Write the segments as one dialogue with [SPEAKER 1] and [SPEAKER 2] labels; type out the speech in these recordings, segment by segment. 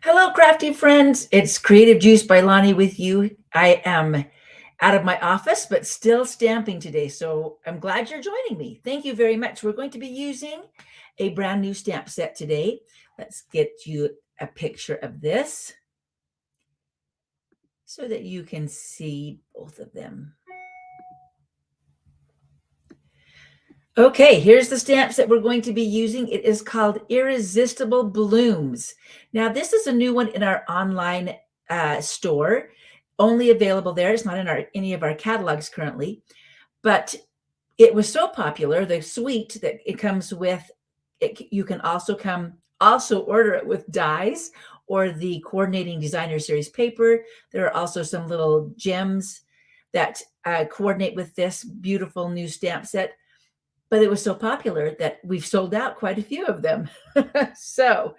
[SPEAKER 1] Hello, crafty friends. It's Creative Juice by Lonnie with you. I am out of my office, but still stamping today. So I'm glad you're joining me. Thank you very much. We're going to be using a brand new stamp set today. Let's get you a picture of this so that you can see both of them. Okay, here's the stamps that we're going to be using. It is called Irresistible Blooms. Now, this is a new one in our online store, only available there. It's not in any of our catalogs currently, but it was so popular, the suite that it comes with, you can also order it with dies or the coordinating designer series paper. There are also some little gems that coordinate with this beautiful new stamp set. But it was so popular that we've sold out quite a few of them. so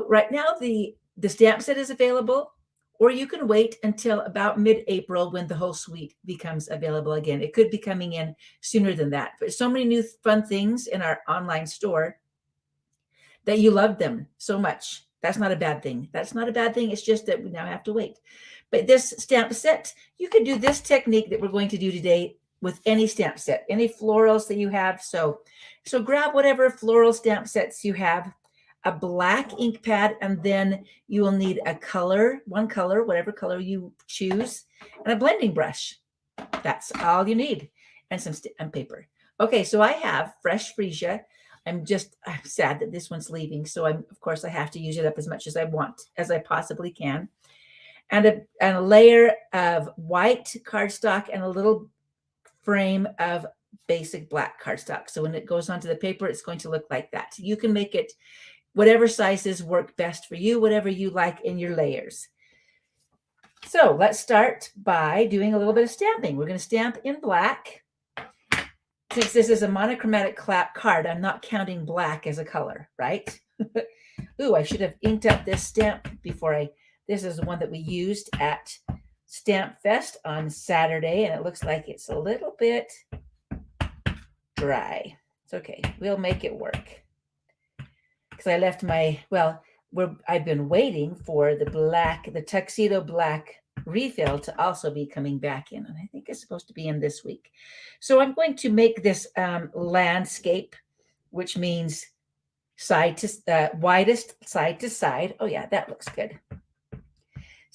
[SPEAKER 1] right now the stamp set is available, or you can wait until about mid-April when the whole suite becomes available again. It could be coming in sooner than that. But so many new fun things in our online store that you love them so much. That's not a bad thing. That's not a bad thing. It's just that we now have to wait. But this stamp set, you could do this technique that we're going to do today with any stamp set, any florals that you have. So grab whatever floral stamp sets you have, a black ink pad, and then you will need a color, one color, whatever color you choose, and a blending brush. That's all you need, and some paper. Okay, so I have fresh freesia. I'm sad that this one's leaving, so of course I have to use it up as much as I want, as I possibly can. And a layer of white cardstock and a little frame of basic black cardstock. So when it goes onto the paper, it's going to look like that. You can make it whatever sizes work best for you, whatever you like in your layers. So let's start by doing a little bit of stamping. We're going to stamp in black. Since this is a monochromatic card, I'm not counting black as a color, right? Ooh, I should have inked up this stamp before this is the one that we used at Stamp Fest on Saturday, and it looks like it's a little bit dry. It's okay. We'll make it work. Because I left I've been waiting for the tuxedo black refill to also be coming back in, and I think it's supposed to be in this week. So I'm going to make this landscape, which means widest side to side. Oh yeah, that looks good.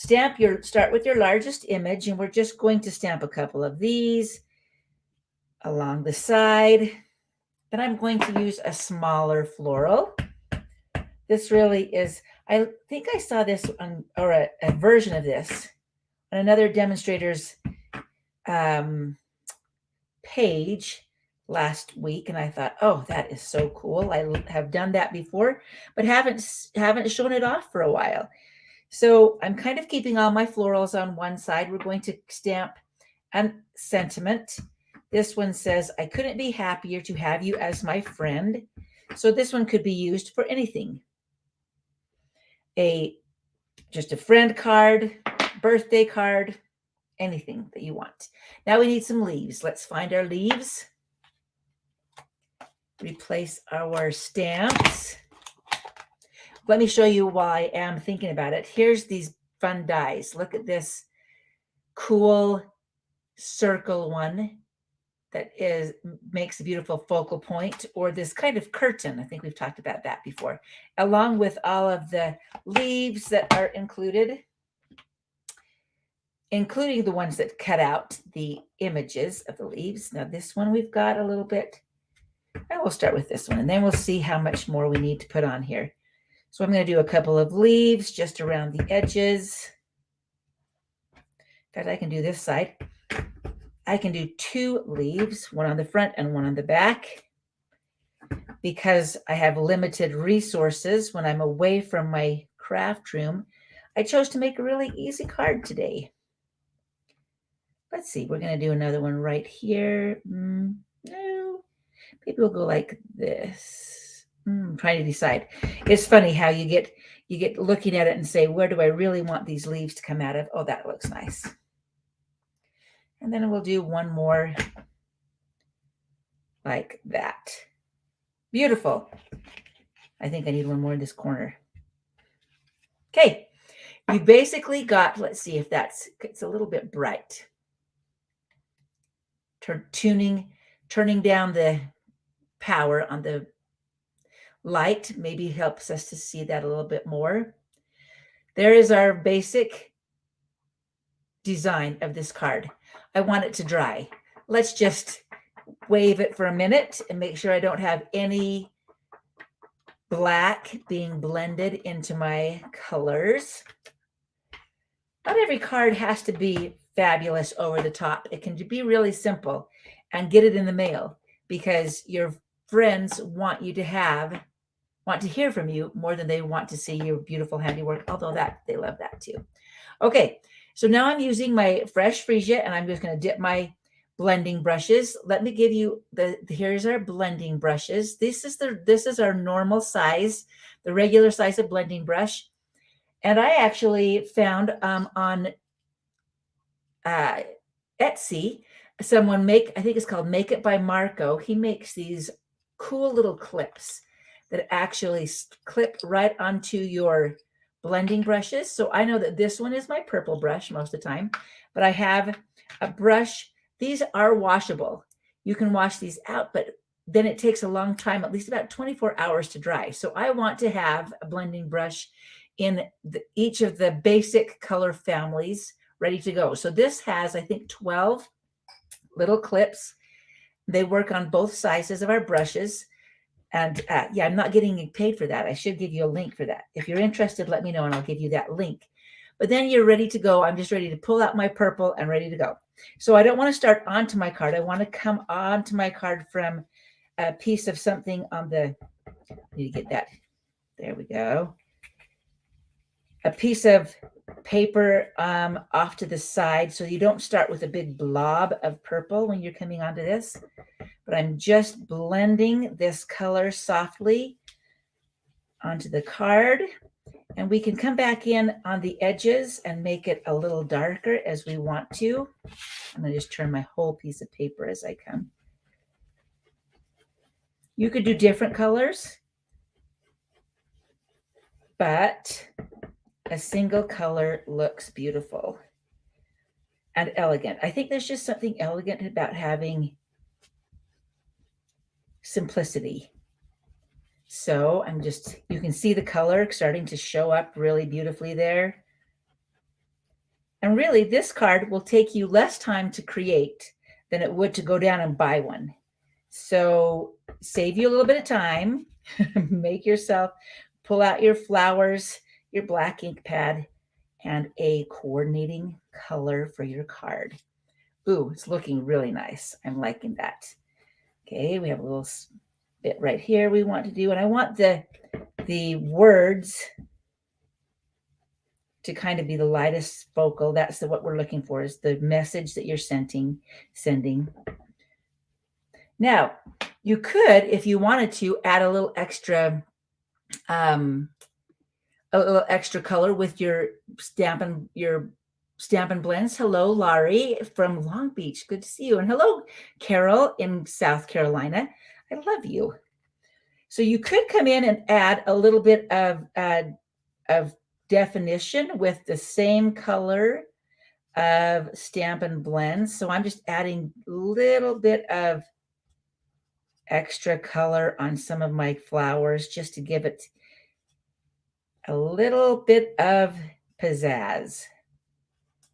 [SPEAKER 1] Start with your largest image, and we're just going to stamp a couple of these along the side. Then I'm going to use a smaller floral. This really is, I think I saw this or a version of this on another demonstrator's page last week, and I thought, oh, that is so cool. I have done that before, but haven't shown it off for a while. So I'm kind of keeping all my florals on one side. We're going to stamp a sentiment. This one says, I couldn't be happier to have you as my friend. So this one could be used for anything. Just a friend card, birthday card, anything that you want. Now we need some leaves. Let's find our leaves. Replace our stamps. Let me show you why I am thinking about it. Here's these fun dies. Look at this cool circle one that makes a beautiful focal point, or this kind of curtain. I think we've talked about that before, along with all of the leaves that are included, including the ones that cut out the images of the leaves. Now this one we've got a little bit. I will start with this one, and then we'll see how much more we need to put on here. So I'm going to do a couple of leaves just around the edges. In fact, I can do this side. I can do 2 leaves, one on the front and one on the back. Because I have limited resources when I'm away from my craft room, I chose to make a really easy card today. Let's see, we're going to do another one right here. No, maybe we'll go like this. Trying to decide. It's funny how you get looking at it and say, where do I really want these leaves to come out of? Oh, that looks nice. And then we'll do one more like that. Beautiful. I think I need one more in this corner. Okay, you basically got, let's see if it's a little bit bright. Turning down the power on the light maybe helps us to see that a little bit more. There is our basic design of this card. I want it to dry. Let's just wave it for a minute and make sure I don't have any black being blended into my colors. Not every card has to be fabulous over the top. It can be really simple, and get it in the mail because your friends want to hear from you more than they want to see your beautiful handiwork, although that they love that too. Okay, so now I'm using my fresh freesia and I'm just going to dip my blending brushes. Let me give you here's our blending brushes. This is our normal size, the regular size of blending brush. And I actually found on Etsy, I think it's called Make It by Marco. He makes these cool little clips that actually clip right onto your blending brushes. So I know that this one is my purple brush most of the time, but I have a brush. These are washable. You can wash these out, but then it takes a long time, at least about 24 hours to dry. So I want to have a blending brush in each of the basic color families ready to go. So this has, I think, 12 little clips. They work on both sizes of our brushes. And yeah, I'm not getting paid for that. I should give you a link for that. If you're interested, let me know and I'll give you that link. But then you're ready to go. I'm just ready to pull out my purple and ready to go. So I don't want to start onto my card. I want to come onto my card from a piece of something on the, I need to get that. There we go. A piece of paper off to the side, so you don't start with a big blob of purple when you're coming onto this. But I'm just blending this color softly onto the card. And we can come back in on the edges and make it a little darker as we want to. I'm going to just turn my whole piece of paper as I come. You could do different colors, but a single color looks beautiful and elegant. I think there's just something elegant about having simplicity. So you can see the color starting to show up really beautifully there. And really, this card will take you less time to create than it would to go down and buy one. So save you a little bit of time, make yourself, pull out your flowers, your black ink pad, and a coordinating color for your card. Ooh, it's looking really nice. I'm liking that. Okay, we have a little bit right here we want to do, and I want the words to kind of be the lightest focal. That's what we're looking for, is the message that you're sending. Now, you could, if you wanted to, add a little extra color with your Stamp and Blends. Hello, Laurie from Long Beach. Good to see you. And hello, Carol in South Carolina. I love you. So you could come in and add a little bit of definition with the same color of Stamp and Blend. So I'm just adding a little bit of extra color on some of my flowers just to give it a little bit of pizzazz.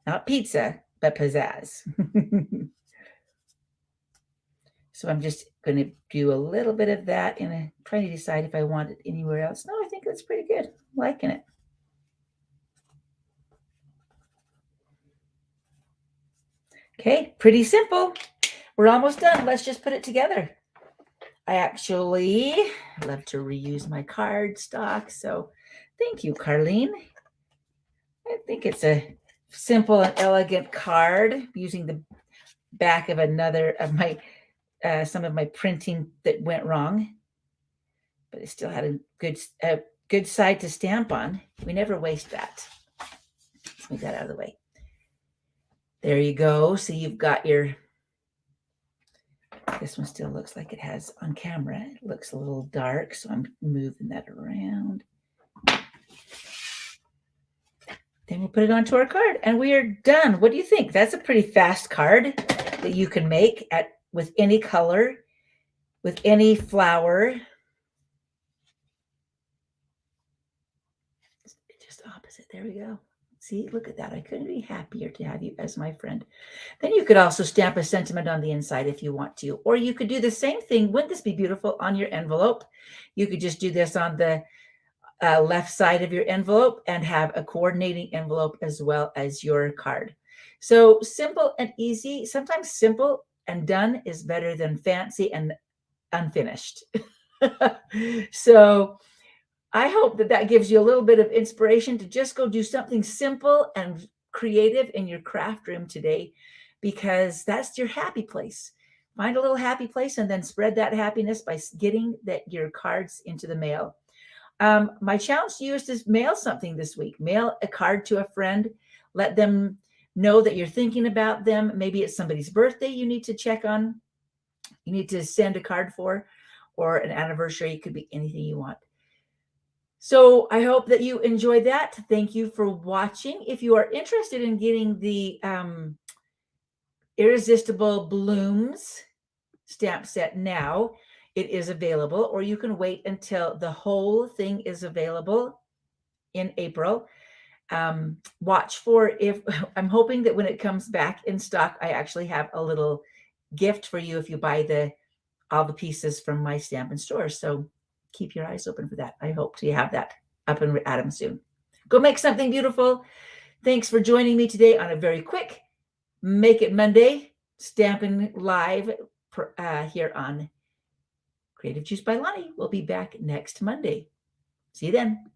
[SPEAKER 1] Not pizza, but pizzazz. So I'm just going to do a little bit of that, and I'm trying to decide if I want it anywhere else. No, I think that's pretty good. I'm liking it. Okay, pretty simple. We're almost done. Let's just put it together. I actually love to reuse my card stock, so thank you, Carlene. I think it's a simple and elegant card using the back of another of my some of my printing that went wrong, but it still had a good side to stamp on. We never waste that. Let's move that out of the way. There you go. So you've got this one still looks like it has on camera. It looks a little dark, so I'm moving that around. And we'll put it onto our card and we are done. What do you think? That's a pretty fast card that you can make with any color, with any flower. Just opposite. There we go. See, look at that. I couldn't be happier to have you as my friend. Then you could also stamp a sentiment on the inside if you want to, or you could do the same thing. Wouldn't this be beautiful on your envelope? You could just do this on the left side of your envelope and have a coordinating envelope as well as your card. So simple and easy. Sometimes simple and done is better than fancy and unfinished. So I hope that gives you a little bit of inspiration to just go do something simple and creative in your craft room today, because that's your happy place. Find a little happy place and then spread that happiness by getting your cards into the mail. My challenge to you is to mail something this week. Mail a card to a friend. Let them know that you're thinking about them. Maybe it's somebody's birthday you need to check on. You need to send a card for, or an anniversary. It could be anything you want. So I hope that you enjoyed that. Thank you for watching. If you are interested in getting the Irresistible Blooms stamp set now, it is available, or you can wait until the whole thing is available in April. Watch for I'm hoping that when it comes back in stock, I actually have a little gift for you if you buy all the pieces from my Stampin' Store. So keep your eyes open for that. I hope to have that up and at 'em soon. Go make something beautiful. Thanks for joining me today on a very quick Make It Monday Stampin' Live here on Creative Juice by Lonnie. We'll be back next Monday. See you then.